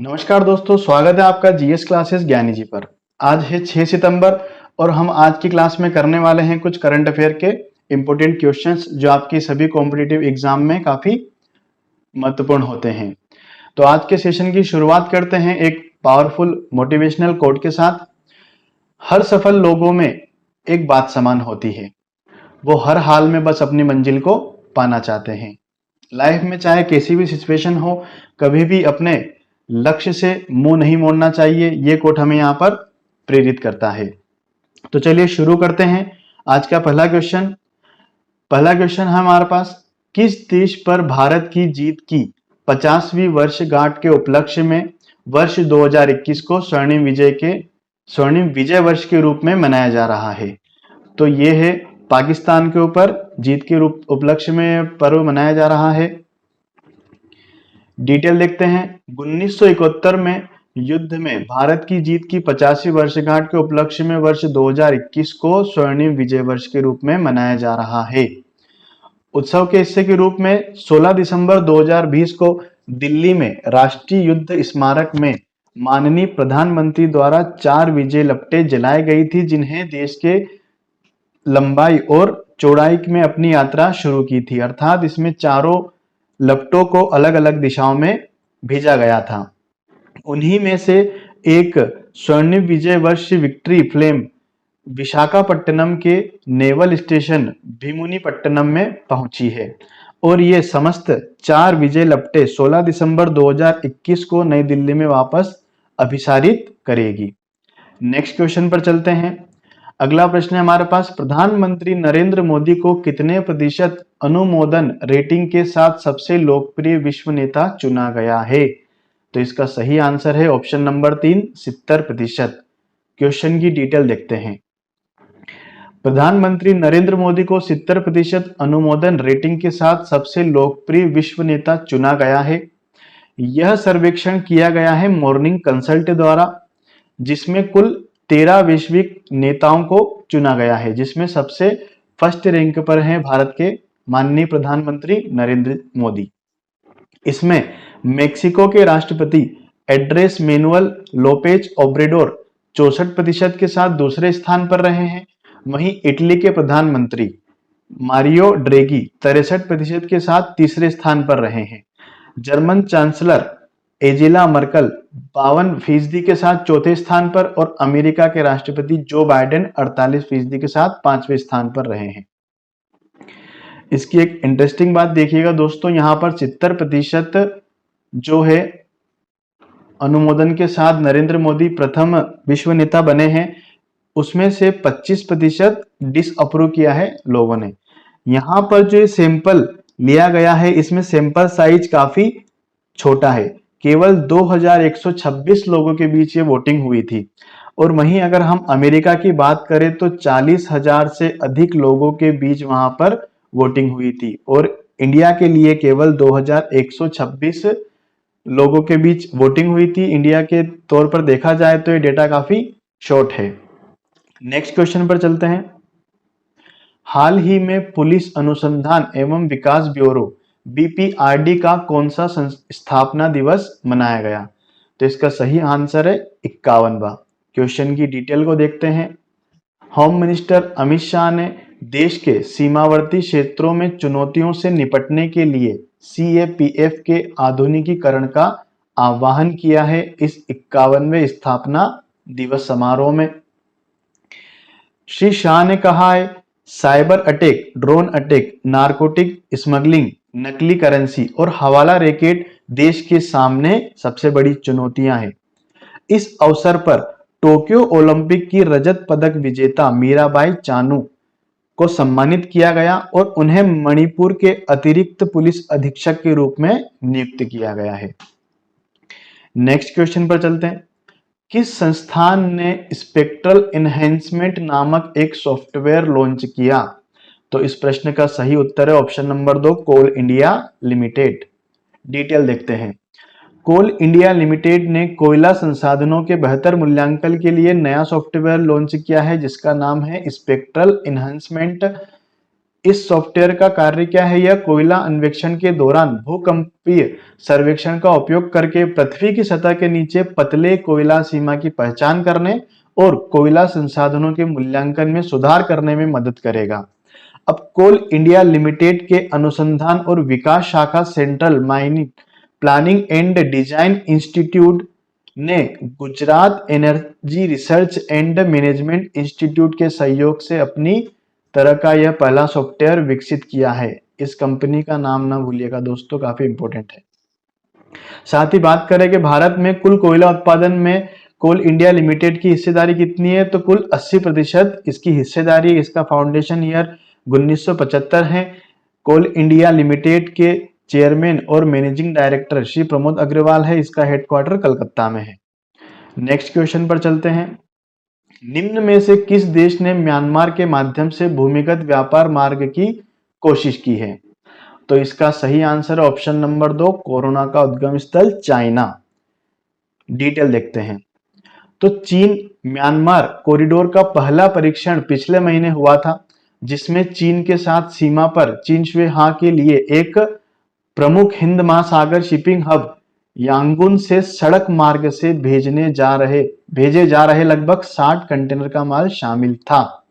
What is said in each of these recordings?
नमस्कार दोस्तों, स्वागत है आपका जीएस क्लासेस ज्ञानी जी पर। आज है 6 सितंबर और हम आज की क्लास में करने वाले हैं कुछ करंट अफेयर के इंपॉर्टेंट क्वेश्चंस जो आपकी सभी कॉम्पिटिटिव एग्जाम में काफी महत्वपूर्ण होते हैं। तो आज के सेशन की शुरुआत करते हैं एक पावरफुल मोटिवेशनल कोट के साथ। हर सफल लोगों में एक बात समान होती है, वो हर हाल में बस अपनी मंजिल को पाना चाहते हैं। लाइफ में चाहे कैसी भी सिचुएशन हो, कभी भी अपने लक्ष्य से मुंह नहीं मोड़ना चाहिए। ये कोट हमें यहाँ पर प्रेरित करता है। तो चलिए शुरू करते हैं आज का पहला क्वेश्चन। पहला क्वेश्चन है हमारे पास, किस देश पर भारत की जीत की 50वीं वर्षगांठ के उपलक्ष्य में वर्ष 2021 को स्वर्णिम विजय वर्ष के रूप में मनाया जा रहा है? तो ये है पाकिस्तान के ऊपर जीत के रूप उपलक्ष्य में पर्व मनाया जा रहा है। डिटेल देखते हैं। 1971 में युद्ध में भारत की जीत की 50वीं वर्षगांठ के उपलक्ष्य में वर्ष 2021 को स्वर्णिम विजय वर्ष के रूप में मनाया जा रहा है। उत्सव के हिस्से के रूप में 16 दिसंबर 2020 को दिल्ली में राष्ट्रीय युद्ध स्मारक में माननीय प्रधानमंत्री द्वारा 4 विजय लपटें जलाई गई थी, जिन्हें देश के लंबाई और चौड़ाई में अपनी यात्रा शुरू की थी। अर्थात इसमें चारों लपटों को अलग अलग दिशाओं में भेजा गया था। उन्हीं में से एक स्वर्णिम विजय वर्ष विक्ट्री फ्लेम विशाखापट्टनम के नेवल स्टेशन भीमुनिपट्टनम में पहुंची है और ये समस्त 4 विजय लपटें 16 दिसंबर 2021 को नई दिल्ली में वापस अभिसारित करेगी। नेक्स्ट क्वेश्चन पर चलते हैं। अगला प्रश्न है हमारे पास, प्रधानमंत्री नरेंद्र मोदी को कितने प्रतिशत अनुमोदन रेटिंग के साथ सबसे लोकप्रिय विश्व नेता चुना गया है? तो इसका सही आंसर है ऑप्शन नंबर 3, 70%। क्वेश्चन की डिटेल देखते हैं। प्रधानमंत्री नरेंद्र मोदी को 70% अनुमोदन रेटिंग के साथ सबसे लोकप्रिय विश्व नेता चुना गया है। यह सर्वेक्षण किया गया है मॉर्निंग कंसल्ट द्वारा, जिसमें कुल 13 वैश्विक नेताओं को चुना गया है, जिसमें सबसे फर्स्ट रैंक पर हैं भारत के माननीय प्रधानमंत्री नरेंद्र मोदी। इसमें मेक्सिको के राष्ट्रपति एंड्रेस मैनुअल लोपेज ओब्रेडोर 64% के साथ दूसरे स्थान पर रहे हैं। वहीं इटली के प्रधानमंत्री मारियो ड्रेगी 63% के साथ तीसरे स्थान पर रहे हैं। जर्मन चांसलर एंजेला मर्कल 52% के साथ चौथे स्थान पर और अमेरिका के राष्ट्रपति जो बाइडेन 48% के साथ 5वें स्थान पर रहे हैं। इसकी एक इंटरेस्टिंग बात देखिएगा दोस्तों, यहाँ पर 70% जो है अनुमोदन के साथ नरेंद्र मोदी प्रथम विश्व नेता बने हैं, उसमें से 25% डिसअप्रूव किया है लोगों ने। यहाँ पर जो सैंपल लिया गया है, इसमें सैंपल साइज काफी छोटा है, केवल 2126 लोगों के बीच ये वोटिंग हुई थी। और वहीं अगर हम अमेरिका की बात करें तो 40,000 से अधिक लोगों के बीच वहां पर वोटिंग हुई थी और इंडिया के लिए केवल 2126 लोगों के बीच वोटिंग हुई थी। इंडिया के तौर पर देखा जाए तो ये डेटा काफी शॉर्ट है। नेक्स्ट क्वेश्चन पर चलते हैं। हाल ही में पुलिस अनुसंधान एवं विकास ब्यूरो बीपीआरडी का कौन सा स्थापना दिवस मनाया गया? तो इसका सही आंसर है 51वां। क्वेश्चन की डिटेल को देखते हैं। होम मिनिस्टर अमित शाह ने देश के सीमावर्ती क्षेत्रों में चुनौतियों से निपटने के लिए सीएपीएफ के आधुनिकीकरण का आह्वान किया है इस 51वें स्थापना दिवस समारोह में। श्री शाह ने कहा है, cyber attack, drone attack, narcotic smuggling, नकली करेंसी और हवाला रैकेट देश के सामने सबसे बड़ी चुनौतियां हैं। इस अवसर पर टोक्यो ओलंपिक की रजत पदक विजेता मीराबाई चानू को सम्मानित किया गया और उन्हें मणिपुर के अतिरिक्त पुलिस अधीक्षक के रूप में नियुक्त किया गया है। नेक्स्ट क्वेश्चन पर चलते हैं। किस संस्थान ने स्पेक्ट्रल एनहेंसमेंट नामक एक सॉफ्टवेयर लॉन्च किया? तो इस प्रश्न का सही उत्तर है ऑप्शन नंबर 2, कोल इंडिया लिमिटेड। डिटेल देखते हैं। कोल इंडिया लिमिटेड ने कोयला संसाधनों के बेहतर मूल्यांकन के लिए नया सॉफ्टवेयर लॉन्च किया है, जिसका नाम है स्पेक्ट्रल एनहांसमेंट इस सॉफ्टवेयर का कार्य क्या है? यह कोयला अन्वेषण के दौरान भूकंपीय सर्वेक्षण का उपयोग करके पृथ्वी की सतह के नीचे पतले कोयला सीमा की पहचान करने और कोयला संसाधनों के मूल्यांकन में सुधार करने में मदद करेगा। अब कोल इंडिया लिमिटेड के अनुसंधान और विकास शाखा central mining planning and design institute ने Gujarat energy research and management institute के सहयोग से अपनी तरह का यह पहला सॉफ्टवेयर विकसित किया है। इस कंपनी का नाम ना भूलिएगा दोस्तों, काफी इंपॉर्टेंट है। साथ ही बात करें कि भारत में कुल कोयला उत्पादन में कोल इंडिया लिमिटेड की हिस्सेदारी कितनी है, तो कुल 80% इसकी हिस्सेदारी, इसका फाउंडेशन ईयर 1975 है। कोल इंडिया लिमिटेड के चेयरमैन और मैनेजिंग डायरेक्टर श्री प्रमोद अग्रवाल है। इसका हेडक्वार्टर कलकत्ता में है। नेक्स्ट क्वेश्चन पर चलते हैं। निम्न में से किस देश ने म्यांमार के माध्यम से भूमिगत व्यापार मार्ग की कोशिश की है? तो इसका सही आंसर है ऑप्शन नंबर 2, कोरोना का उद्गम स्थल चाइना। डिटेल देखते हैं। तो चीन म्यांमार कॉरिडोर का पहला परीक्षण पिछले महीने हुआ था, जिसमें चीन के साथ सीमा पर चीन शुएहा के लिए एक प्रमुख हिंद महासागर शिपिंग हब यांगून से सड़क मार्ग से भेजे जा रहे लगभग 60 कंटेनर का माल शामिल था।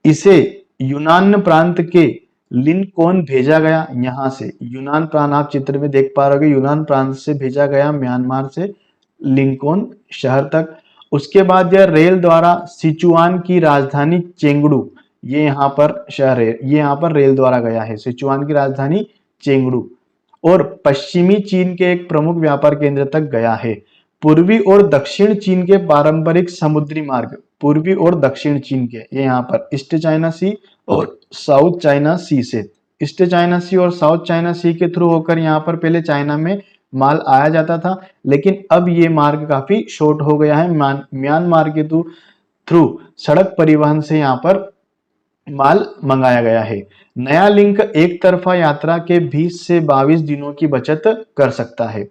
इसे यूनान प्रांत के लिनकोन भेजा गया। यहां से यूनान प्रांत आप चित्र में देख पा रहे हो, यूनान प्रांत से भेजा गया म्यांमार से लिंकोन शहर तक। उसके बाद यह रेल द्वारा सिचुआन की राजधानी चेंगडू, ये यहाँ पर शहर है, ये यहाँ पर रेल द्वारा गया है, सिचुआन की राजधानी चेंगडू, और पश्चिमी चीन के एक प्रमुख व्यापार केंद्र तक गया है। पूर्वी और दक्षिण चीन के पारंपरिक समुद्री मार्ग, पूर्वी और दक्षिण चीन के, ये यहाँ पर ईस्ट चाइना सी और साउथ चाइना सी से, ईस्ट चाइना सी और साउथ चाइना सी के थ्रू होकर यहाँ पर पहले चाइना में माल आया जाता था, लेकिन अब ये मार्ग काफी शॉर्ट हो गया है। म्यांमार के थ्रू सड़क परिवहन से यहाँ पर माल मंगाया गया है। नया लिंक एक तरफा यात्रा के 20 से 22 दिनों की बचत कर सकता है।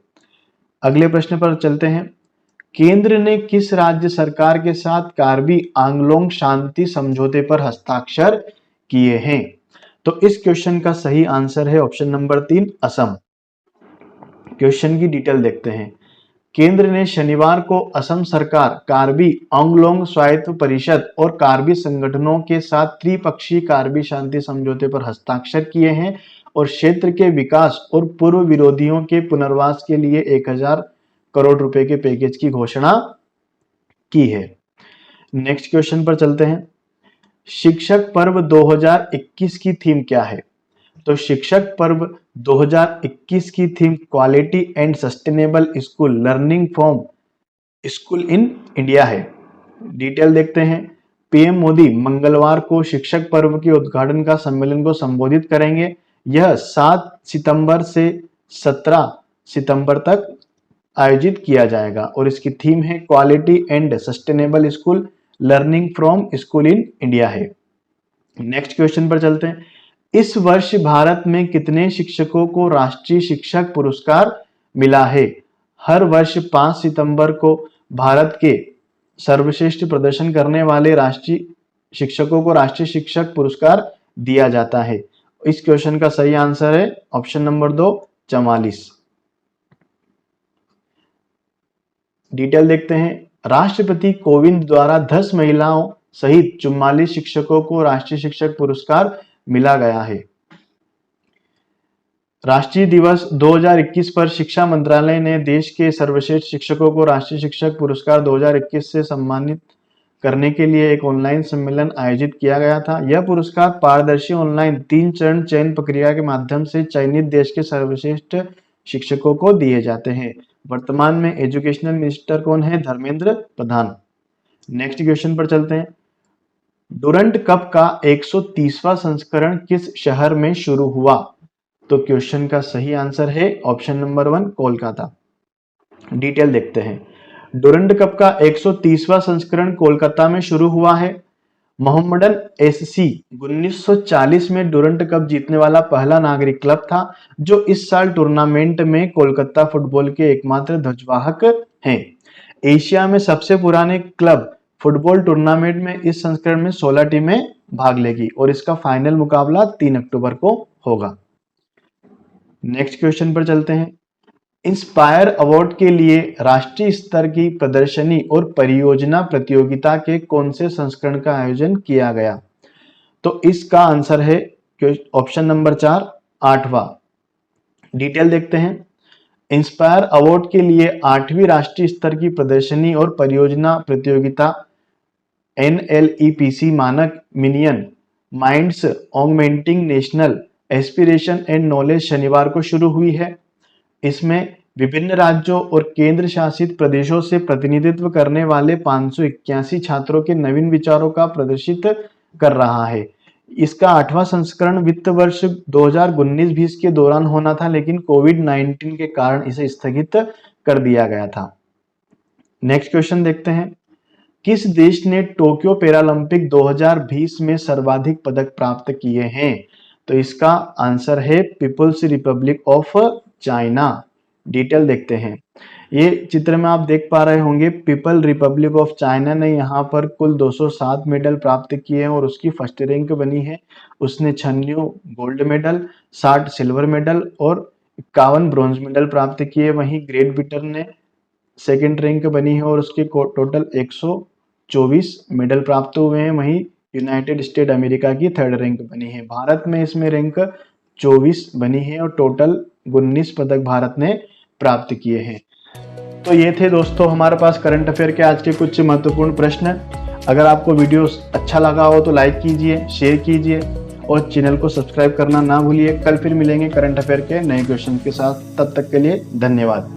अगले प्रश्न पर चलते हैं। केंद्र ने किस राज्य सरकार के साथ कार्बी आंगलोंग शांति समझौते पर हस्ताक्षर किए हैं? तो इस क्वेश्चन का सही आंसर है ऑप्शन नंबर 3, असम। क्वेश्चन की डिटेल देखते हैं। केंद्र ने शनिवार को असम सरकार, कार्बी आंगलोंग स्वायत्त परिषद और कार्बी संगठनों के साथ त्रिपक्षीय कार्बी शांति समझौते पर हस्ताक्षर किए हैं और क्षेत्र के विकास और पूर्व विरोधियों के पुनर्वास के लिए 1000 करोड़ रुपए के पैकेज की घोषणा की है। नेक्स्ट क्वेश्चन पर चलते हैं। शिक्षक पर्व 2021 की थीम क्या है? तो शिक्षक पर्व 2021 की theme quality and sustainable school learning from school in India है। डिटेल देखते हैं। पीएम मोदी मंगलवार को शिक्षक पर्व के उद्घाटन का सम्मेलन को संबोधित करेंगे। यह 7 सितंबर से 17 सितंबर तक आयोजित किया जाएगा और इसकी थीम है quality and sustainable school learning from school in India है। नेक्स्ट क्वेश्चन पर चलते हैं। इस वर्ष भारत में कितने शिक्षकों को राष्ट्रीय शिक्षक पुरस्कार मिला है? हर वर्ष 5 सितंबर को भारत के सर्वश्रेष्ठ प्रदर्शन करने वाले राष्ट्रीय शिक्षकों को राष्ट्रीय शिक्षक पुरस्कार दिया जाता है। इस क्वेश्चन का सही आंसर है ऑप्शन नंबर 2, 44। डिटेल देखते हैं। राष्ट्रपति कोविंद द्वारा 10 महिलाओं सहित 44 शिक्षकों को राष्ट्रीय शिक्षक पुरस्कार मिला गया है। राष्ट्रीय दिवस 2021 पर शिक्षा मंत्रालय ने देश के सर्वश्रेष्ठ शिक्षकों को राष्ट्रीय शिक्षक पुरस्कार 2021 से सम्मानित करने के लिए एक ऑनलाइन सम्मेलन आयोजित किया गया था। यह पुरस्कार पारदर्शी ऑनलाइन 3 चरण चयन प्रक्रिया के माध्यम से चयनित देश के सर्वश्रेष्ठ शिक्षकों को दिए जाते हैं। वर्तमान में एजुकेशनल मिनिस्टर कौन है? धर्मेंद्र प्रधान। नेक्स्ट क्वेश्चन पर चलते हैं। डुरंट कप का 130वां संस्करण किस शहर में शुरू हुआ? तो क्वेश्चन का सही आंसर है ऑप्शन नंबर 1, कोलकाता। डिटेल देखते हैं। डुरंट कप का 130वां संस्करण कोलकाता में शुरू हुआ है। मोहम्मडन एससी 1940 में डुरंट कप जीतने वाला पहला नागरिक क्लब था, जो इस साल टूर्नामेंट में कोलकाता फुटबॉल के एकमात्र ध्वजवाहक हैं। एशिया में सबसे पुराने क्लब फुटबॉल टूर्नामेंट में इस संस्करण में 16 टीमें भाग लेगी और इसका फाइनल मुकाबला 3 अक्टूबर को होगा। नेक्स्ट क्वेश्चन पर चलते हैं। इंस्पायर अवार्ड के लिए राष्ट्रीय स्तर की प्रदर्शनी और परियोजना प्रतियोगिता के कौन से संस्करण का आयोजन किया गया? तो इसका आंसर है ऑप्शन नंबर 4, 8वां। डिटेल देखते हैं। इंस्पायर अवार्ड के लिए 8वीं राष्ट्रीय स्तर की प्रदर्शनी और परियोजना प्रतियोगिता NLEPC मानक minion minds augmenting national aspiration and knowledge शनिवार को शुरू हुई है। इसमें विभिन्न राज्यों और केंद्र शासित प्रदेशों से प्रतिनिधित्व करने वाले 581 छात्रों के नवीन विचारों का प्रदर्शित कर रहा है। इसका 8वां संस्करण वित्त वर्ष 2019-20 के दौरान होना था, लेकिन कोविड-19 के कारण इसे स्थगित कर दिया गया था। नेक्स्ट क्वेश्चन देखते हैं। किस देश ने टोक्यो पैरालंपिक 2020 में सर्वाधिक पदक प्राप्त किए हैं? तो इसका आंसर है People's Republic of China. Detail देखते हैं। ये चित्र में आप देख पा रहे होंगे, पीपल रिपब्लिक ऑफ चाइना ने यहाँ पर कुल 207 मेडल प्राप्त किए हैं और उसकी फर्स्ट रैंक बनी है। उसने 96 गोल्ड मेडल, 60 सिल्वर मेडल और 51 ब्रॉन्ज मेडल प्राप्त किए। वहीं ग्रेट ब्रिटेन ने सेकेंड रैंक बनी है और उसके टोटल 124 मेडल प्राप्त हुए हैं। वहीं यूनाइटेड स्टेट अमेरिका की थर्ड रैंक बनी है। भारत में इसमें रैंक 24 बनी है और टोटल 19 पदक भारत ने प्राप्त किए हैं। तो ये थे दोस्तों हमारे पास करंट अफेयर के आज के कुछ महत्वपूर्ण प्रश्न। अगर आपको वीडियो अच्छा लगा हो तो लाइक कीजिए, शेयर कीजिए और चैनल को सब्सक्राइब करना ना भूलिए। कल फिर मिलेंगे करंट अफेयर के नए क्वेश्चन के साथ। तब तक के लिए धन्यवाद।